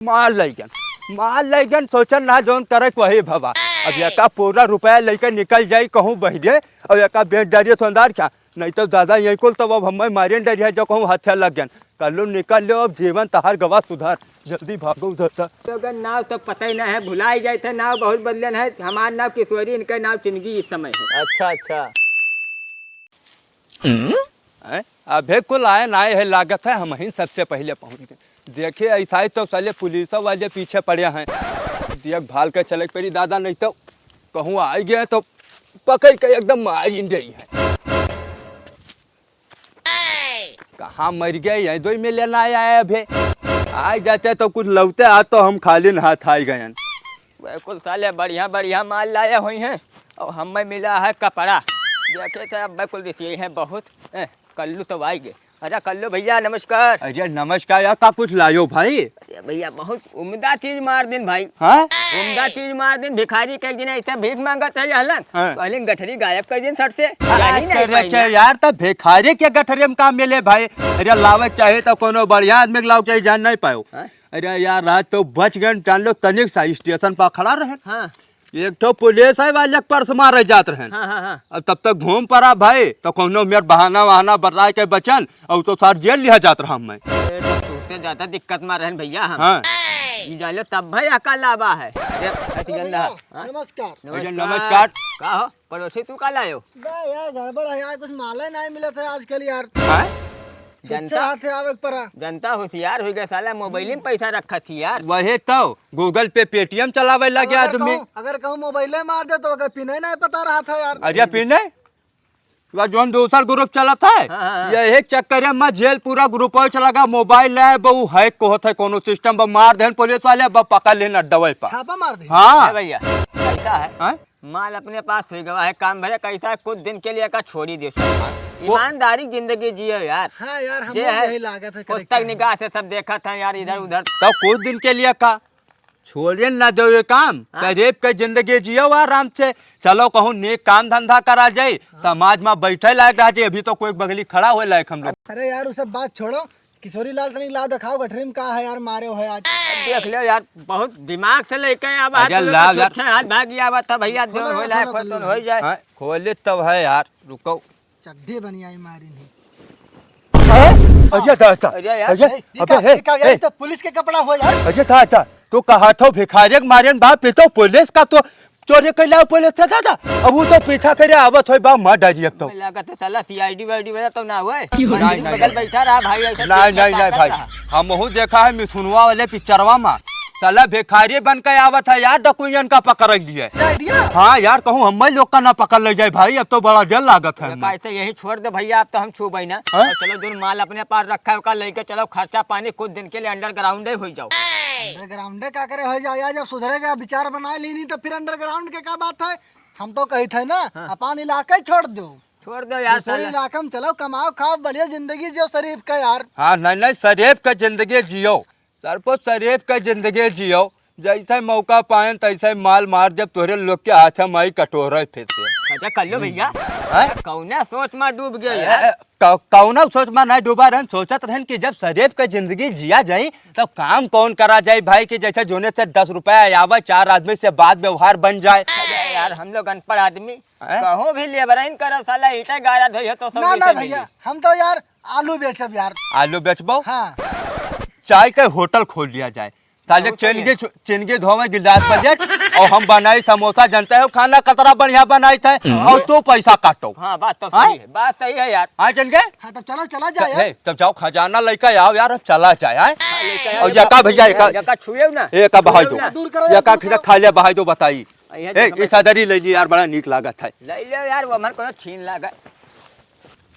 मार लैगन सोचन ना जोन करे वही भवा। अब एका पूरा रुपया लेकर निकल जाई कहूँ बहिरे और एका बेच डरिए सोनदार क्या नहीं तो दादा यही कुल तो अब हमें मारे डरिए जो कहूँ हाथ लग गन कल निकल लो अब जीवन तहार गवा सुधार जल्दी भागो उधर तो नाव तो पता ही ना है भुलाई जाए थे नाव बहुत बदलन है। हमारा नाव किशोरी इनका नाव चिंगी इस समय है। अच्छा अच्छा अभी कुल आए ना है लागत है हम ही सबसे पहले पहुंच गए। देखिए ऐसा ही तो साले पुलिसों वाले पीछे पड़े हैं देख भाल कर चले पड़ी दादा नहीं तो कहूँ आ गया तो पकड़ के एकदम मार ही रही है। कहाँ मर गए यही दो में लेना आया है अभी आ जाते तो कुछ लौटे आ तो हम खाली हाथ आ गए। वह कुल साले बढ़िया बढ़िया माल लाए हुई हैं और हमें मिला है कपड़ा देखे थे अब कुल दिए हैं बहुत कल्लू तो आई गए। अरे कल्लू भैया नमस्कार। अरे नमस्कार यार का कुछ लायो भाई। अरे भैया बहुत उम्दा चीज मार दिन भाई। हाँ उम्दा चीज मार दिन भिखारी के दिन ऐसा भीख मांगत है हलन पहले गठरी गायब कर दिन सर से यार तब भिखारी के गठरी में काम मिले भाई। अरे लावे चाहे तो कोनो बढ़िया आदमी लाओ चाहे जान नहीं पाओ। अरे यार रात तो बच गए जान लो तनिक सा स्टेशन पर खड़ा रहे एक तो पुलिस है वाले पर्स मारे जात रहे अब तब तक घूम पड़ा भाई तो कोनो मेरे बहाना वहाना बता के बचन और तो सर जेल लिया जात रहा मैं ज्यादा दिक्कत में रहन भैया हम जालो तब भाई अकल लावा है। नमस्कार नमस्कार का हो पड़ोसी तू का लायो यार गड़बड़ है यार कुछ माल नहीं मिला था आजकल यार जनता होशियार हो गया साला मोबाइल में पैसा रखा थी यार। वही तो गूगल पे पेटीएम चलावे लगे आदमी अगर कहूँ मोबाइल मार दे तो पिने नहीं पता रहा था यार। अरे पिने जो दूसरा ग्रुप चला था यही चक्कर में जेल पूरा ग्रुप चला मोबाइल है बहु हैक को होता है कोनो सिस्टम मार दे पुलिस वाले पकड़ लेना दवाई पर छापा मार दे। हाँ भैया कैसा है माल अपने पास हो गया है काम भरे कैसा कुछ दिन के लिए का छोड़ी दे ईमानदारी जिंदगी जियो यार। हाँ यार हम यही लागत है पुस्तक निगाह से सब देखा था यार इधर उधर तो कुछ दिन के लिए का छोड़िए ना दो ये काम रेप के जिंदगी जियो आराम से चलो कहूँ नेक काम धंधा करा जाए समाज में बैठे लायक रह जाए अभी तो कोई बगली खड़ा हुए लायक हम लोग। अरे यार उस सब बात छोड़ो किशोरी लाल तनिक लाओ दिखाओ गठरी में का है यार मारे हो आज देख लो यार बहुत दिमाग से लेके अब हाथ भाग गया था भैया हो जाए खोले तब है यार रुको चड्ढे बनी आई मारी नहीं। अजय तो पुलिस के कपड़ा हो यार। अजय था तो कहा था भिखारी मारे बाप तो पुलिस का तो चोरी कर लिया पुलिस था दादा अब वो तो पीछा करे आवत हो बा मार डाजी अब तो लागत साला सीआईडी वाईडी वाला तो ना हुआ बगल बैठा रहा भाई नहीं भाई हम हूँ देखा है मिथुनवा वाले पिक्चरवा में साला भिखारी बन के आवत है यार डकुयन का पकड़ दिया। हाँ यार कहूँ हम लोग का ना पकड़ ले जाए भाई अब तो बड़ा जल लागत है ऐसे यही छोड़ दे भैया अब तो हम छू भाई ना चलो जो माल अपने पास रखा है लेके चलो खर्चा पानी कुछ दिन के लिए अंडरग्राउंड हो जाओ। अंडरग्राउंड का करे हो जाए जब सुधरेगा विचार बना ली नहीं तो फिर अंडरग्राउंड के क्या बात है हम तो कही थे ना अपन इलाका ही छोड़ दो यार सही इलाका में चलो कमाओ खाओ बढ़िया जिंदगी जियो शरीफ का यार। हाँ नहीं शरीफ का जिंदगी जियो सरपो शरीफ का जिंदगी जियो जैसे मौका पाए तैसे माल मार जब तोरे लोग के हाथ में आई कटोरे फिर से। अच्छा कर लो भैया कौना सोच में डूब गए यार कौना सोच में नहीं डूबा रहन सोचत रहन कि जब शरीफ का जिंदगी जिया जाए तो काम कौन करा जाए भाई कि जैसे जोने से 10 रुपया आवा 4 आदमी से बात व्यवहार बन जाए। यार हम लोग अनपढ़ आदमी कहो भी लेबराइन करो साला ईटा गाड़ा धोइयो तो सब ना भैया हम तो यार आलू बेचब यार आलू बेचबो। हाँ चाय का होटल खोल लिया जाए ताजे चिनगी धोवे गिलास बजट और हम बनाई समोसा जानते हो खाना कतरा बढ़िया बनाई थे और तो पैसा काटो। हाँ बात तो सही है बात सही है यार। हाँ चल गए हाँ तब चलो चला जाए तब जाओ खजाना लेकर आओ यार अब चला जाए और यका भैया यका छुए ना एक बहाई दो यका खिला खा लिया बहाई दो बताई सादरी ले ली यार बड़ा नीक लागत है ले लो यार वो हमारे को छीन लागत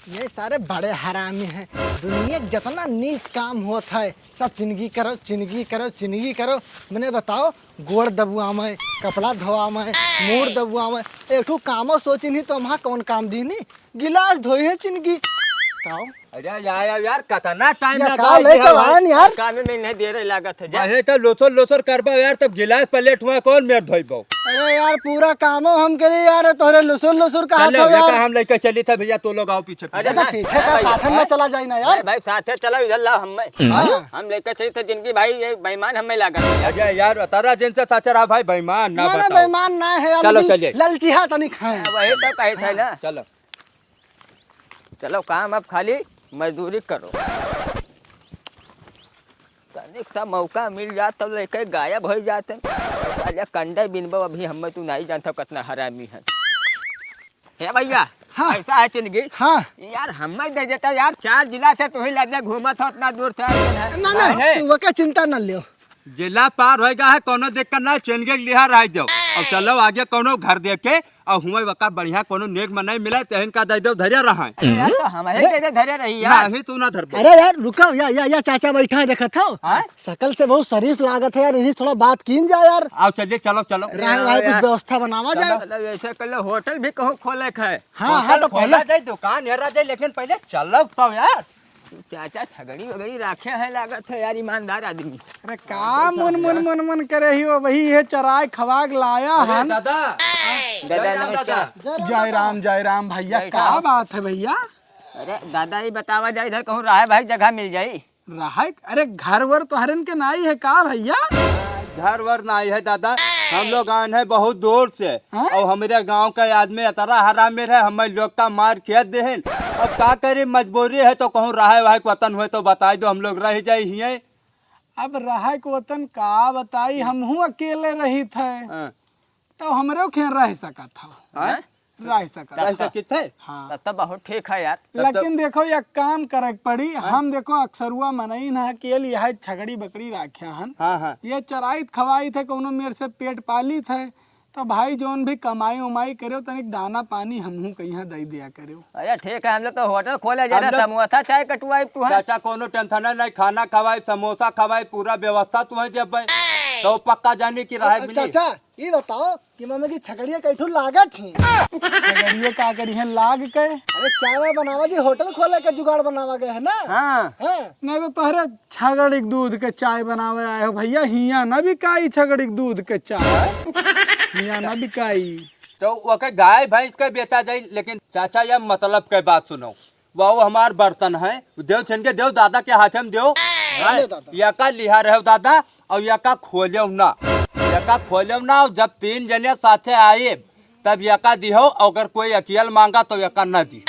ये सारे बड़े हरामी हैं दुनिया जितना नीच काम होता है सब चिंगी करो मैंने बताओ गोड़ दबुआ में कपड़ा धोआ में मूड दबुआ में एक काम सोची नहीं तो वहाँ कौन काम दी नहीं गिलास धोई है चिंगी बताओ अरे यार कितना टाइम या लगा का लेके आन यार। काम में नहीं दे रही लागत है जा। अहे तो लोसर करबा यार, तब गिलास प्लेट हुआ कौन मेर धोइबो। अरे यार पूरा कामो हम करे यार, तोहरे लुसुर कहा चल था लेका यार। हम लेके चली था भैया, तो लोग आओ पीछे अरे तो पीछे का साथन में चला जाए ना यार। भाई साथे चला इधर ला हाँ। हम लेकर चली थे जिनकी भाई ये बेईमान हमें लागत है। अजय यार तारा दिन से साचा रहा भाई, बेईमान ना ना बताओ। बेईमान ना है यार, चलो, लेकिन चलिए। ललचिहा तनी खाए। वही तो कहे थे ना। चलो चलो काम अब खाली मजदूरी करो। तनिक सा मौका मिल जात तो लेके गायब हो जाते। अरे कंडे बिनबो अभी हम तू नहीं जानता कितना हरामी है। हे भैया हाँ। ऐसा है जिंदगी। हाँ यार हमें दे देता यार, 4 जिला से तू ही लगे घूमत हो उतना दूर से आए हैं। ना है। तू वका चिंता न लियो। जिला पार होएगा है, कोनो देख कर ना चेनगे लिहा रह जाओ। अब चलो आगे कोनो घर देखे और हुए वका बढ़िया कोनो नेक मनाई मिला तेहन का दे दो धैर्य रहा है। यार तो हमारे कैसे धरे रही यार। नहीं तू ना धर। अरे यार रुको, या चाचा बैठा है देखा था। हाँ? शकल से बहुत शरीफ लागत है यार, इन्हीं थोड़ा बात कीन जा यार। आओ चलिए, चलो चलो। रहे कुछ व्यवस्था बनावा जाए। मतलब ऐसे कर लो, होटल भी कहूँ खोले है। हाँ तो पहले जाए दुकान हेरा जाए, लेकिन पहले चलो तब यार। चाचा छगड़ी वगड़ी राखे है लागत है यार, ईमानदार आदमी। अरे का मन करे ही वो वही है, चराय खवाग लाया है। दादा दादा नमस्कार। जय राम भैया, क्या बात है भैया। अरे दादा ही बतावा जाए इधर कहूँ रहा है भाई, जगह मिल जाई। रहा अरे घर वर तो हरन के नाई है का भैया। घर वर नहीं है दादा, हम लोग आए हैं बहुत दूर से। हाँ? और हमारे गांव का आदमी अतरा हरामी है, हमें लोग का मार खेत दे। अब का करे, मजबूरी है तो कहूँ रहा है वतन हुए तो बताई दो, हम लोग रह जाए हिये। अब रहा के वतन का बताई, हमहू अकेले रही थे हाँ। तो हमरे खेल रह सका था। हाँ? रह सका रह सकित है। हाँ। तब तो बहुत ठीक है यार। लेकिन देखो एक काम करे पड़ी। हम देखो अक्सरुआ मनई ना के लिए छगड़ी बकरी राख्या हन। हाँ ये चराई खवाई थे, कोनो मेरे से पेट पाली थे तो भाई जोन भी कमाई उमाई करो तनिक दाना पानी हमहू कहीं दे दिया करो। अरे ठीक है, हम लोग तो होटल खोले जा रहे, समोसा चाय कटवाई तू है। चाचा कोनो टेंशन नहीं, खाना खवाई समोसा खवाई पूरा व्यवस्था तू है जब तो पक्का जाने की राह मिली। चाचा ये बताओ कि मम्मी की छगड़िया कैठू लागत है। छगड़िया का करी है लाग के। अरे चाय बनावा जी, होटल खोले के जुगाड़ बनावा गए है ना। हाँ। नहीं तो पहले छगड़ी के दूध के चाय बनावे आए हो भैया, हिया ना बिकाई छगड़ी के दूध के चाय। हिया ना बिकाई तो वो के गाय भैंस के बेचा जाए, लेकिन चाचा यह मतलब के बात सुनो, वो हमार बर्तन है, देव छन के देव दादा के हाथ में देव। यका लिहा रहे दादा और यका खोले ना, यका खोले ना। जब 3 जने साथे आए तब यका दिहो, अगर कोई अकेल मांगा तो यका न दी।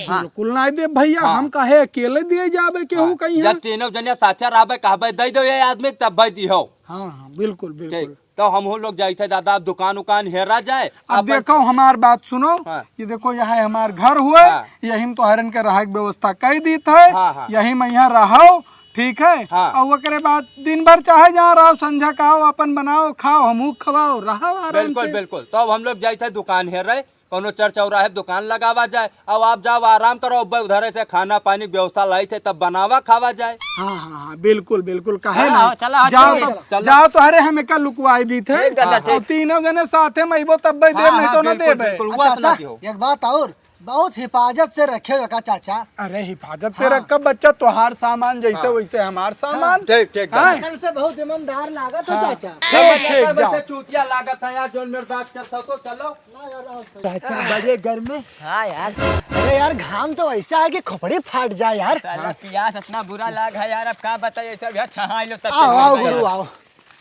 बिल्कुल नहीं दे भैया। हम काहे अकेले दिए जाबे केहू कहीं। जब तीनों जने साथे रहबे कहबे दे दो ये आदमी, तब भाई दिहो। हाँ बिल्कुल बिल्कुल। तो हम लोग जाए थे दादा, अब दुकान उकान हेरा जाए। अब देखो हमार बात सुनो। हाँ। ये देखो यहाँ हमार घर हुए। हाँ। यही में तो हरन के रहा की व्यवस्था कर दी थे। हाँ। यही में यहाँ रहो, ठीक है। हाँ। और वो बाद दिन भर चाहे जहाँ रहो, संझा खाओ अपन बनाओ खाओ, हमू खवाओ रहो आराम बिल्कुल से। बिल्कुल। तो अब हम लोग जाए थे दुकान हेरे, कोनो चर चौराहे दुकान लगावा जाए। अब आप जाओ आराम करो, उधर से खाना पानी व्यवस्था लाई थे तब बनावा खावा जाए। हाँ बिल्कुल बिल्कुल। कहे चलो, ना चलो, जाओ चलो, तो जाओ तो हरे हमें का लुकवाई दी थे। ठीक दादा, ठीक। और तीनों जने साथे में आइबो तब भाई देव, नहीं तो न देबे। चाचा एक बात और, बहुत हिफाजत से रखे का चाचा। अरे हिफाजत से रख बच्चा, तोहार सामान जैसे वैसे हमार सामान। ठीक ठीक। से बहुत ईमानदार लागत है चाचा। चूतिया लागत है यार, जो मेरे बात करता तो चलो चाचा बड़े घर में। हाँ यार, अरे यार घाम तो ऐसा है कि खोपड़ी फाट जाए यार। साला प्यास इतना बुरा लाग है यार, अब क्या बताइए सब यार, छहा लो तब। आओ आओ गुरु आओ।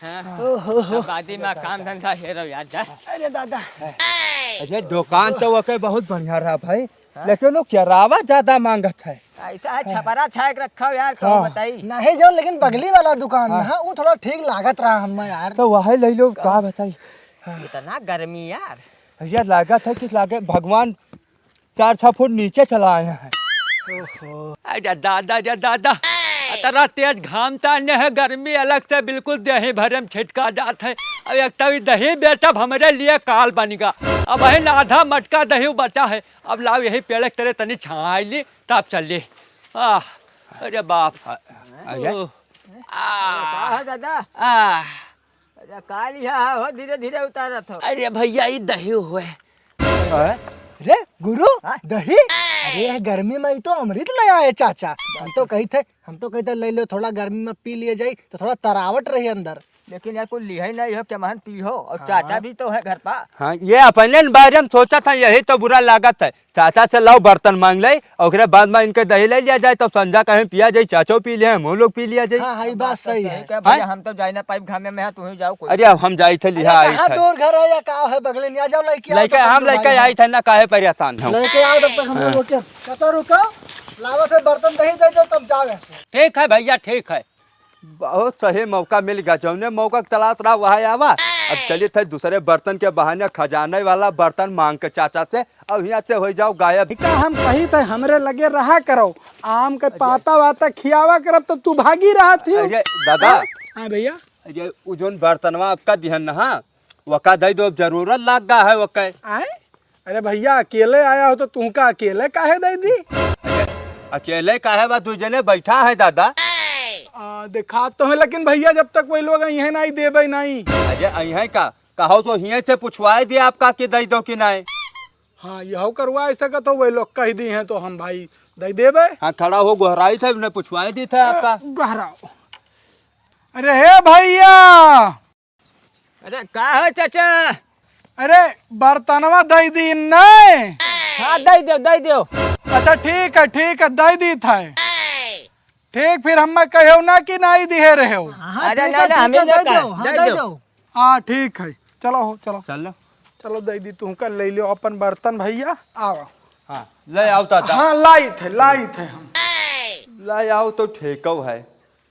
बादी में काम धंधा हेरो यार जा। अरे दादा अरे दुकान तो वके बहुत बढ़िया रहा भाई, लेकिन वो किराया ज्यादा मांगत है। ऐसा है, छपरा छाक रखा यार, कहो बताई। नहीं जो, लेकिन बगली वाला दुकान है वो थोड़ा ठीक लागत रहा हमें यार। तो वही ले लो, का बताई। इतना गर्मी यार। भैया लागत है कि लागे भगवान 4-6 फुट नीचे चला आए हैं। अरे दादा इतना तेज घामता न है, गर्मी अलग से बिल्कुल दही भरे में छिटका जाता है। अब एक तो दही बेचब हमारे लिए काल बनेगा। अब वही आधा मटका दही बचा है, अब लाओ यही पेड़ के तरह तनी छाई ली तब चल। अरे बाप। दादा अरे काल हो धीरे धीरे उतारत हो। अरे भैया ये दही हुए अरे गुरु दही, अरे गर्मी में ही तो अमृत ले आए चाचा। हम तो कही थे ले लो, थोड़ा गर्मी में पी लिए जाई तो थोड़ा तरावट रही अंदर। लेकिन यार कोई लिया ही नहीं हो, क्या महन पी हो, और चाचा भी तो है घर पा। हाँ, ये अपने बारे में सोचा था, यही तो बुरा लागत है। चाचा से लाओ बर्तन मांग ले और बाद में इनके दही ले लिया जाए, तो संजा कहीं पिया जाए, चाचो पी लिया, हम लोग पी लिया जाए। हाँ, ये बात सही है। भैया हम तो जाए ना पाइप घामे में, तू ही जाओ कोई। अरे हम जाए थे लिहा आई थे, दूर घर है या का है बगले में, आ जाओ लड़के हम लड़के आई थे ना, काहे परेशान हो। लेके आओ तब तक हम लोग के कतो रुको, लावत है बर्तन दही दे दो तब जाओ ऐसे। ठीक है भैया, ठीक है। बहुत सही मौका मिल गया, जौने मौका तलाश रहा वहाँ आवा। अब चलिए थे दूसरे बर्तन के बहाने खजाने वाला बर्तन मांग के चाचा से, और यहाँ से हो जाओ गायब। हम कही थे हमरे लगे रहा करो, आम के पाता वाता खियावा करब तो तू भागी रहा थी। अरे दादा, हाँ भैया, ये जोन बर्तनवा आपका दिहन ना, वका दे दो, जरूरत लाग गा है वका। अरे भैया अकेले आया हो तो तू का अकेले काहे दे दी? अकेले काहे बा, दू जने बैठा है दादा। दिखा तो है, लेकिन भैया जब तक वही लोग यही नहीं देबे नहीं। अरे अही का कहो तो यहीं से पूछवाए दिए आपका कि दे दो कि नहीं। हाँ, यहो करवा ऐसा का तो वही लोग कह दी हैं तो हम भाई दे देबे। हाँ, खड़ा हो गोहराई थे, उन्हें पूछवाए दी थे आपका। गहराओ। अरे हे भैया, अरे का है चाचा? अरे बर्तनवा दे दी नहीं? हाँ दे दो, दे दो। अच्छा ठीक है दे दी था। ठीक, फिर हम कहो ना कि नहीं दिहे रहे हो। अरे ना हमें दे दो। हाँ ठीक है, चलो चलो चलो चलो दे दी तू का, ले लो अपन बर्तन भैया। आओ। हाँ ले आओ दादा। हाँ लाई थे हम। ले आओ तो ठेको है,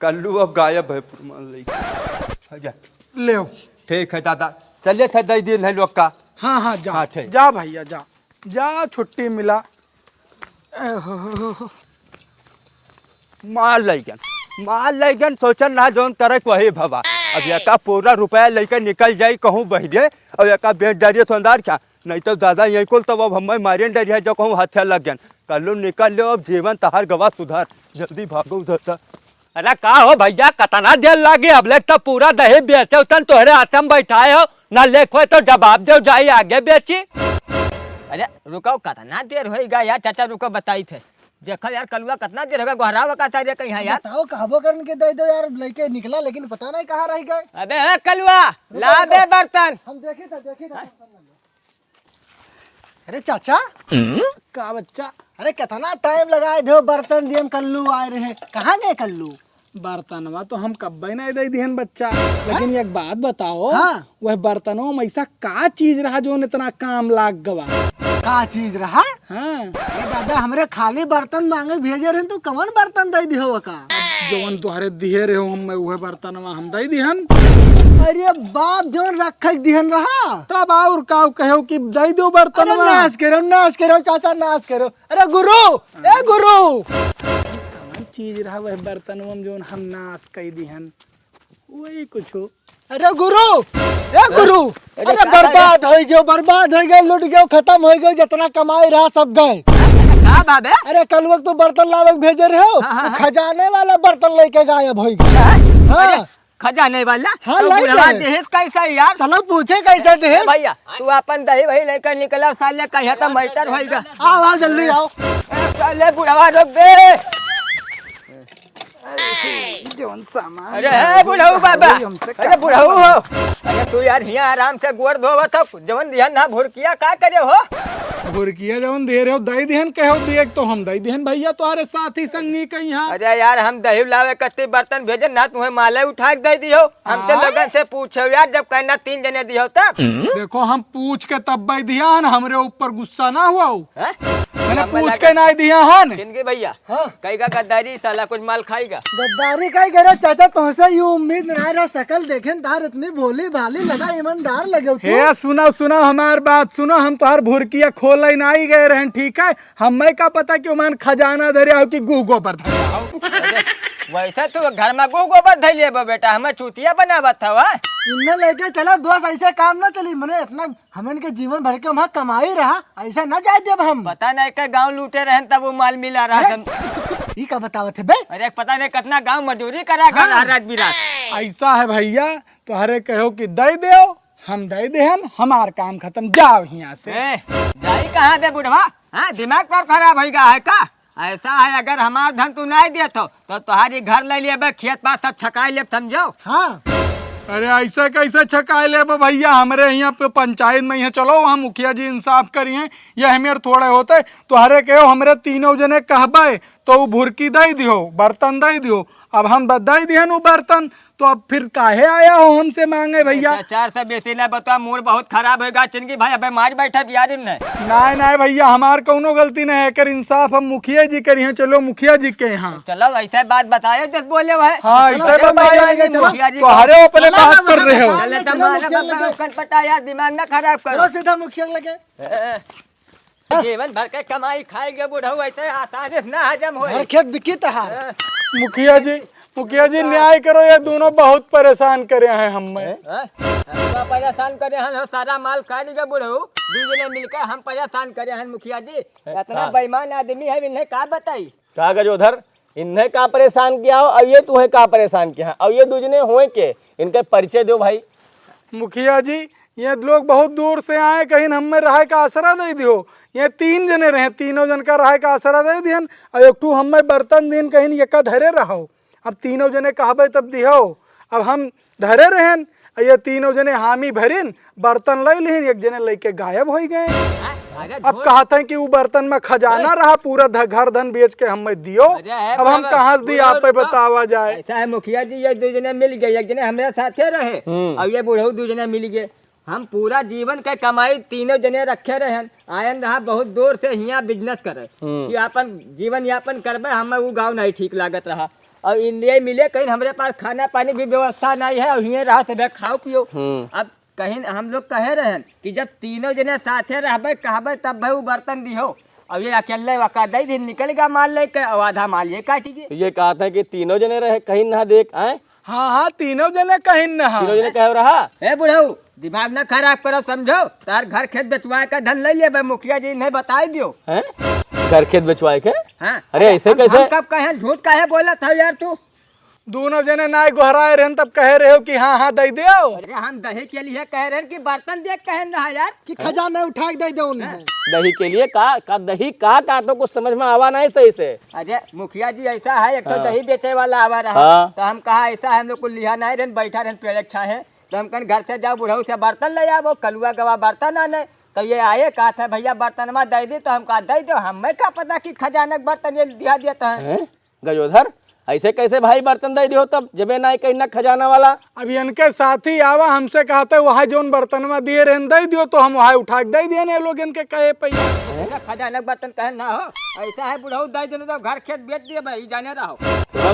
कल्लू अब गायब है। ले आओ। ठीक है दादा, चलिए थे दे दिन है लोग का। हाँ जा। हाँ, ठीक। जा भैया जा, छुट्टी मिला। मार लैगन सोचन ना जोन करे वही भवा। अब एका पूरा रुपया लेकर निकल जाई कहूँ बहरे, और एका बेच डरिए सोनदार क्या, नहीं तो दादा यही कुल तो अब हमें मारे डरिए जो कहूँ हथियार लग गया। कल्लू निकल लो, अब जीवन तहार गवा सुधार, जल्दी भागो उधर। अरे का हो भैया, कतना देर लागे? अब ले तो पूरा दही बेचे उतन तोहरे हाथ में बैठाए हो ना, लेखो तो जवाब दो, जाई आगे बेची। अरे रुको, कतना देर होगा यार? चाचा रुको, बताई थे। देखो यार कलुआ कितना देर होगा गोहरावा का तारे कहीं है यार। बताओ कहबो करन के दे दो यार, लेके निकला लेकिन पता नहीं कहाँ रह गए। अबे है कलुआ, ला दे बर्तन। हम देखे था। अरे चाचा का बच्चा, अरे कितना टाइम लगाए दो, बर्तन दिए कल्लू आए रहे, कहाँ गए कल्लू? बर्तनवा तो हम कब्बे नहीं दे दिहन बच्चा, लेकिन एक बात बताओ। हाँ? वह बर्तनों में ऐसा का चीज रहा जो इतना काम लाग गवा? का चीज रहा? हाँ, अरे दादा हमरे खाली बर्तन मांगे भेजे रहे, तू कौन बर्तन दे दियो का? जवन तुहरे दिहे रहे हो हम वह बर्तनवा हम दे दिहन। अरे बाप जोन रखे दिहन रहा, तब और का कहो कि दे दो बर्तनवा। नाश करो चाचा, नाश करो। अरे गुरु चीज रहा वह बर्तनवा में जोन हम नाश कर दिहन, वही कुछ हो। अरे गुरु, अरे बर्बाद हो गए, लुट गए, खत्म हो गए, जितना कमाई रहा सब गए। हाँ बाबे, अरे कल वक्त तो बर्तन लावे भेजे रहे हो, खजाने वाला बर्तन लेके गायब हो गए। हाँ खजाने वाला? हाँ, तो लाई बुढ़वा गए। दहेज कैसा है यार? चलो पूछे कैसे दहेज। भैया तू अपन दही वही लेकर निकला, साले कहीं तो मैटर होगा। आओ जल्दी आओ। साले बुढ़वा रोक दे। जोन सामान। अरे है बुढ़ऊ बाबा, अरे बुढ़ऊ हो, अरे तू यार यहाँ आराम से गोड़ धोवा था, जवन ध्यान ना भुरकिया का करे हो? भुरकिया जवन दे रहे हो दे दिहन, कहो दिए तो हम दे दिहन भैया, तुम्हारे साथी संगी कहीं। अरे यार हम दही लावे कत्ती बर्तन भेजे ना, तुम्हें माले उठा के दे दियो। हम तो लोगन से पूछो यार, जब कहना 3 जने दियो तब। देखो हम पूछ के तब भाई दिया हन, हमरे ऊपर गुस्सा ना हुआ हो। मैंने हमें पूछ लगा- के नहीं दिया हन। जिंदगी भैया हाँ? कहेगा गद्दारी, साला कुछ माल खाएगा। गद्दारी का करे चाचा, तुमसे ये उम्मीद नहीं रहा, शकल देखे तार इतनी भोली भाली लगा, ईमानदार लगे तू। हे सुनो हमार बात सुनो, हम तुहार भुरकिया खोल नहीं गए रहन, ठीक है? हमें का पता कि उमान खजाना धरे हो कि गूगो पर धरे हो। वैसे तो घर में गोबर धैले बेटा, हमें चूतिया बनावत था। इनमें लेके चला दोस्त, ऐसे काम ना चली। मैंने इतना हमन के जीवन भर के वहाँ कमाई रहा, ऐसा ना जाए देव हम। पता नहीं के गांव लूटे रहन तब वो माल मिला रहा। ये का बतावत है बे? अरे पता नहीं कितना गांव मजदूरी करा कर रात बिरात। ऐसा है भैया, तुहरे कहो कि दे दो, हम दे देहन, हमार काम खत्म, जाओ यहाँ से। जाई कहाँ दे बुढ़वा? हाँ, दिमाग पर खराब हो गया है का? ऐसा है, अगर हमार धन तू नहीं दे तो तुम्हारी घर ले लिए, खेत पास सब छकाई ले, समझो। हाँ अरे ऐसा कैसे छकाए ले भैया, हमारे यहाँ पे पंचायत में यहाँ चलो, वहाँ मुखिया जी इंसाफ करिए, ये हमें थोड़े होते तो हरे कहो हमरे तीनों जने कहबे तो वो भुरकी दे दियो, बर्तन दे दियो। अब हम बधाई दिहन वो बर्तन, तो अब फिर काहे आया हो हमसे मांगे भैया? 400 बेसी ना बता, मूड बहुत खराब होगा चिंकी भाई, अबे मार बैठा यार ने। नहीं भैया, हमार कोनो गलती नहीं है, कर इंसाफ हम मुखिया जी करिए, चलो मुखिया जी के यहाँ। चलो ऐसा बात बताए जस बोले भाई। हाँ ऐसे बताइए, तो हरे अपने बात कर रहे हो। पटा यार, दिमाग ना खराब करो, चलो सीधा मुखिया लगे। जीवन भर के कमाई खाएंगे बुढ़ऊ, ऐसे आसानी से ना हजम हो। घर खेत बिकी तहार। मुखिया जी न्याय करो, ये दोनों बहुत परेशान करे हैं हमें। परेशान करे हैं, सारा माल खा लिया बुढ़ऊ, दूसरे मिलकर हम परेशान करे हैं। मुखिया जी इतना बेईमान आदमी है, इन्हें का बताई? का गजोधर, इन्हें का परेशान किया हो, अब ये तुम्हें का परेशान किया, अब ये दूजने हुए के, इनके परिचय दो भाई। मुखिया जी ये लोग बहुत दूर से आए, कहीं हमें रहे का आसरा दे दियो। ये 3 जने रहे, तीनों जन का रहे का आसरा दे दिहन, और एक ठू हमें बर्तन दिन कहीं एक धरे रहो। अब तीनों जने कहबे तब दिहो, अब हम धरे रहन, ये तीनों जने हामी भरिन, बर्तन ले लिहन, एक जने लेके गायब हो गए। अब कहते हैं कि वो बर्तन में खजाना रहा, पूरा घर धन बेच के हमें दियो। अब हम कहाँ से दी, आप बतावा जाए। ऐसा है मुखिया जी, ये 2 जने मिल गए, एक जने हमारे साथे रहे और ये बुढ़ऊ 2 जने मिल गए। हम पूरा जीवन के कमाई तीनों जने रखे रहे, आयन रहा बहुत दूर से यहाँ बिजनेस करे कि अपन जीवन यापन करबे, हमें वो गाँव नहीं ठीक लागत रहा, और इनलिए मिले कहीं हमारे पास खाना पानी की व्यवस्था नहीं है, और यहीं रहा सब खाओ पियो। अब कहीं हम लोग कहे रहे कि जब तीनों जने साथे रहबे कहबे तब भाई वो बर्तन दिहो, और ये अकेले वकादई दिन निकल गया माल लेके, और आधा माल ये काटी। ये कहा था कि तीनों जने रहे, कहीं ना देख आए। हाँ तीनों जने कहीं न, तीनों जने कह रहा। ए बुढ़ऊ दिमाग ना खराब करो, समझो, तार घर खेत बेचवाए का धन ले लिए, मुखिया जी ने बताई दियो। घर खेत बेचवाए के? हाँ? अरे ऐसे कैसे? कब कहे झूठ काहे बोला था यार तू? दोनों जने नाय गोहराए रहन, तब कहे रहे हो कि हाँ दे दो। अरे हम दही के लिए कह रहे हैं कि बर्तन देख कहे ना यार, कि खजाना उठा के दे दो उन्हें। दही के लिए का दही का तो कुछ समझ में आवा नहीं सही से। अरे मुखिया जी ऐसा है, एक तो दही बेचे वाला आवा रहा, तो हम कहा ऐसा है, हम लोग को लिया नहीं रहन, बैठा रहन पेड़ अच्छा है, तो हम कहीं घर से जाओ बुढ़ऊ से बर्तन ले आओ, कलुआ गवा बर्तन आने, तो ये आए कहा था भैया बर्तन में दे दी, तो हम कहा दे दो, हमें क्या पता कि खजानक बर्तन ये दिया देता है। गजोधर ऐसे कैसे भाई बर्तन दे दियो, तब जबे ना कहीं ना खजाना वाला। अब इनके साथी आवा, हमसे कहते वहाँ जोन बर्तन में दिए रहन दे दियो, तो हम वहाँ उठा के दे दिए लोग इनके कहे पैसा। खजानक बर्तन कहे ना हो, ऐसा है बुढ़ऊ दे देने तो घर खेत बेच दिए भाई, जाने रहो।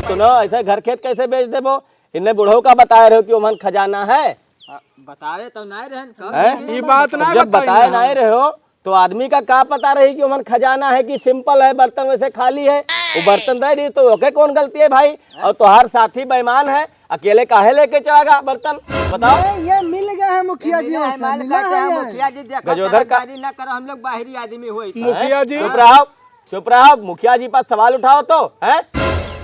सुनो ऐसे घर खेत कैसे बेच देबो? इन्हें बुढ़ऊ का बताए रहे हो कि ओमन खजाना है, बताए तो नहीं रहन, ये बात ना जब बताए नहीं रहे हो तो आदमी का क्या पता रही कि ओमन खजाना है कि सिंपल है, बर्तन वैसे खाली है, वो बर्तन दे दी तो ओके कौन गलती है भाई? और तुम्हार साथी बेईमान है, अकेले काहे लेके चला बर्तन बताओ? ये मिल गया है मुखिया जी, मुखिया जी गजोधर का ना करो, हम लोग बाहरी आदमी हुए। मुखिया जी चुप रहो, मुखिया जी पास सवाल उठाओ तो है,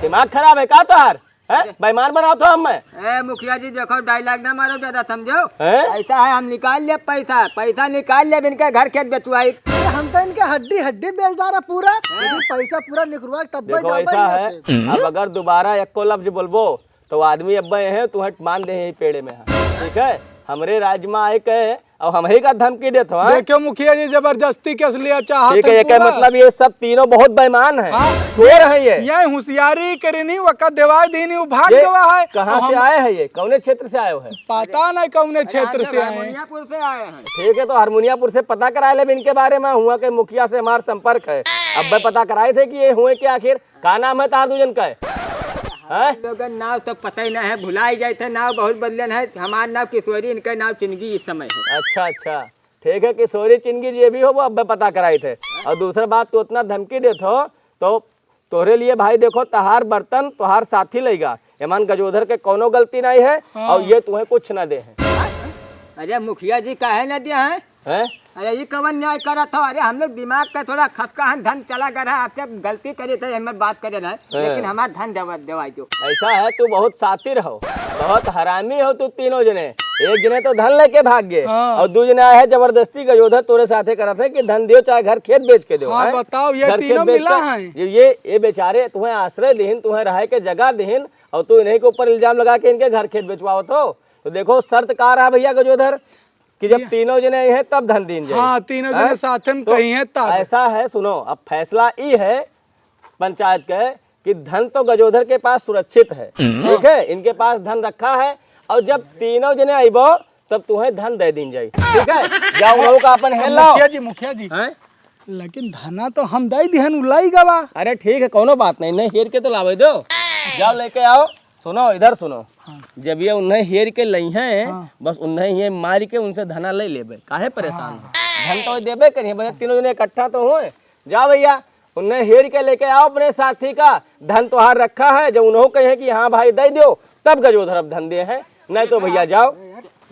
दिमाग खराब है का तुम्हार? बेईमान बनाओ तो हमें। मुखिया जी देखो डायलॉग ना मारो ज्यादा, समझो ऐसा है, हम निकाल ले पैसा निकाल ले, इनके घर खेत बेचवाई, हम तो इनके हड्डी बेच डाला पूरा, पैसा पूरा निकलवा तब देखो ऐसा है, अब अगर दोबारा एको लफ्ज बोलबो तो आदमी अब है तुम्हें मान दे पेड़े में, ठीक है? हमरे राज्य में आए के और हम ही का धमकी देते हो। देखो मुखिया जी जबरदस्ती केस लिया चाहते, ठीक है, ये क्या मतलब? ये सब तीनों बहुत बेईमान हैं, चोर हैं ये होशियारी करनी वक़्त देवाई देनी, वो भाग गवा है। कहाँ से आए हैं ये? कौने क्षेत्र से आए हो है? पता नहीं कौने क्षेत्र से आए हैं। हारमोनियापुर से आए हैं। ठीक है, तो हारमोनियापुर से पता करा ले इनके बारे में, हुआ के मुखिया से हमारा संपर्क है, अब पता कराए थे कि ये हुए क्या आखिर, का नाम है तार दूजन का? लोगन नाव तो पता ही नहीं है, भुलाई जाए थे, नाव बहुत बदलन है, हमारा नाम किशोरी, इनका नाम चिंगी इस समय है। अच्छा ठीक है, किशोरी चिंगी जी भी हो, वो अब पता कराए थे। और दूसरा बात, तो उतना धमकी देते हो तो तोहरे लिए भाई देखो, तहार बर्तन तोहार साथी लेगा, एमान गजोधर के कोनो गलती नहीं है, और ये तुम्हें कुछ न दे है। अरे मुखिया जी काहे न दिया है? अरे ये कवन न्याय करा था? अरे हम लोग दिमाग का थोड़ा खसका धन चला गया है, आपसे गलती करे थे, हमें बात करे ना, लेकिन हमारा धन दवाई दो। ऐसा है, तू बहुत सातिर हो, बहुत हरामी हो तू तीनों जने, एक जने तो धन लेके भाग गए और दो जने आए हैं जबरदस्ती गजोधर तोरे साथे करत है कि धन दियो चाहे घर खेत बेच के दो। हाँ, बताओ, ये तीनों मिला है। ये बेचारे तुम्हें आश्रय दीन, तुम्हें रहे के जगह दीन, और तू इन्हीं के ऊपर इल्जाम लगा के इनके घर खेत बेचवाओ। तो देखो शर्त का रहा भैया गजोधर कि जब तीनों जने हैं तब धन दीन जाए। हाँ, तीनों जने साथ में तो कहीं है तब। ऐसा है, सुनो, अब फैसला ये है पंचायत का कि धन तो गजोधर के पास सुरक्षित है, ठीक है, इनके पास धन रखा है, और जब तीनों जने आइबो तब तुम्हें धन दे दी जाए, ठीक है। जाओ लोगों का अपन हेल लाओ। मुखिया जी लेकिन धना तो हम दई दिहन उलाई गवा। अरे ठीक है, कोनो बात नहीं, हेर के तो लावे दो। जाओ लेके आओ। सुनो, इधर सुनो, जब ये उन्हें हेर के लई हैं, बस उन्हें ये मार के उनसे धना ले लेबे, काहे परेशान हो? धन तो देबे करिए, भैया तीनों जने इकट्ठा तो हुए। जाओ भैया, उन्हें हेर के लेके आओ अपने साथी का, धन तो हार रखा है, जब उन्होंने कहे कि हाँ भाई दे दो तब गजोधर अब धन दे हैं, नहीं तो भैया जाओ।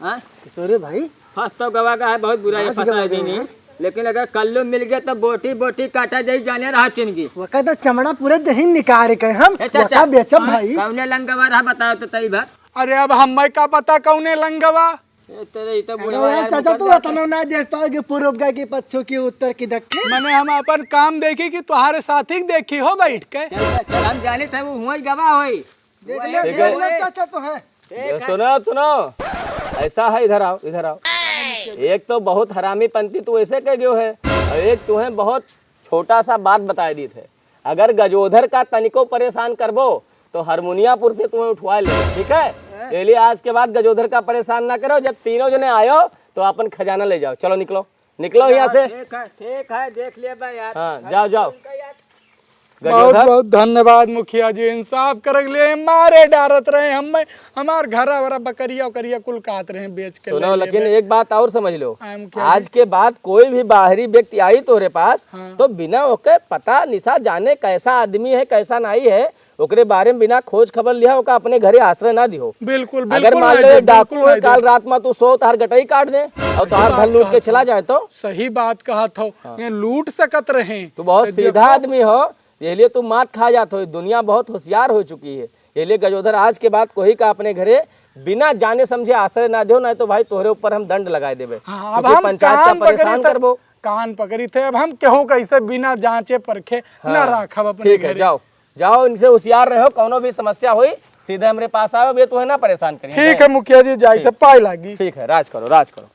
किशोरी भाई फंस तो गवा का है, बहुत बुरा है, फंसा नहीं, लेकिन अगर कल्लू मिल गया तो बोटी बोटी काटा जाई जाने रहा चिनगी। वका तो चमड़ा पूरे दहीन निकाल के हम वका बेचब भाई। कौने लंगवा रहा बताओ तो तई भर। अरे अब हमें का पता कौने लंगवा। तेरे तो बुढ़वा अरे यार, चाचा तू इतना ना देख पाओगे पूर्व का की पश्चिम की उत्तर की दक्षिण। मैंने हम अपन काम देखी कि तुम्हारे साथी देखी हो बैठ के। चल हम जाने थे वो हुआ गवा होई। देख ले चाचा तो है। सुनो, ऐसा है, इधर आओ, इधर आओ। एक तो बहुत हरामी पंथी तू ऐसे कह गयो है, और एक तुम्हें बहुत छोटा सा बात बताई दी थे, अगर गजोधर का तनिको परेशान करबो तो हारमोनियापुर से तुम्हें उठवा ले, ठीक है। इसलिए आज के बाद गजोधर का परेशान ना करो, जब तीनों जने आयो तो अपन खजाना ले जाओ। चलो निकलो, निकलो यहाँ से। ठीक है, देख लिया भाई यार। हाँ, जाओ जाओ। बहुत बहुत धन्यवाद मुखिया जी, इंसाफ कर लिए, मारे डारत रहे हमें, हमार घरा वरा बकरिया उकरिया कुल काट रहे बेच के। सुनो, लेकिन एक बात और समझ लो, आज के बाद कोई भी बाहरी व्यक्ति आई तोरे पास तो बिना ओके पता निशा जाने कैसा आदमी है कैसा नहीं है, ओकरे बारे में बिना खोज खबर लिया ओका अपने घरे आश्रय ना दिहो। बिल्कुल, अगर मान लो डाकू है, काल रात में तू सो तार गटाई काट दे और तार धन लूट के चला जाए तो। सही बात कहा था, ये लूट सकत रहे। तू बहुत सीधा आदमी हो, इसलिए तू मात खा जात हो। दुनिया बहुत होशियार हो चुकी है, इसलिए गजोधर आज के बाद कोई का अपने घरे बिना जाने समझे आश्रय ना दो, नहीं तो भाई तोहरे ऊपर हम दंड लगाए देवे। अब हम पंचायत का परेशान करबो, कान पकड़ी थे, अब हम केहू कैसे बिना जांचे परखे ना राखब अपने ठीक है। जाओ जाओ, इनसे होशियार रहो, कोनो भी समस्या हुई सीधे हमरे पास आओ, ये तो है ना परेशान करिए। ठीक है मुखिया जी, जाए थे पाई लागी। ठीक है, राज करो, राज करो।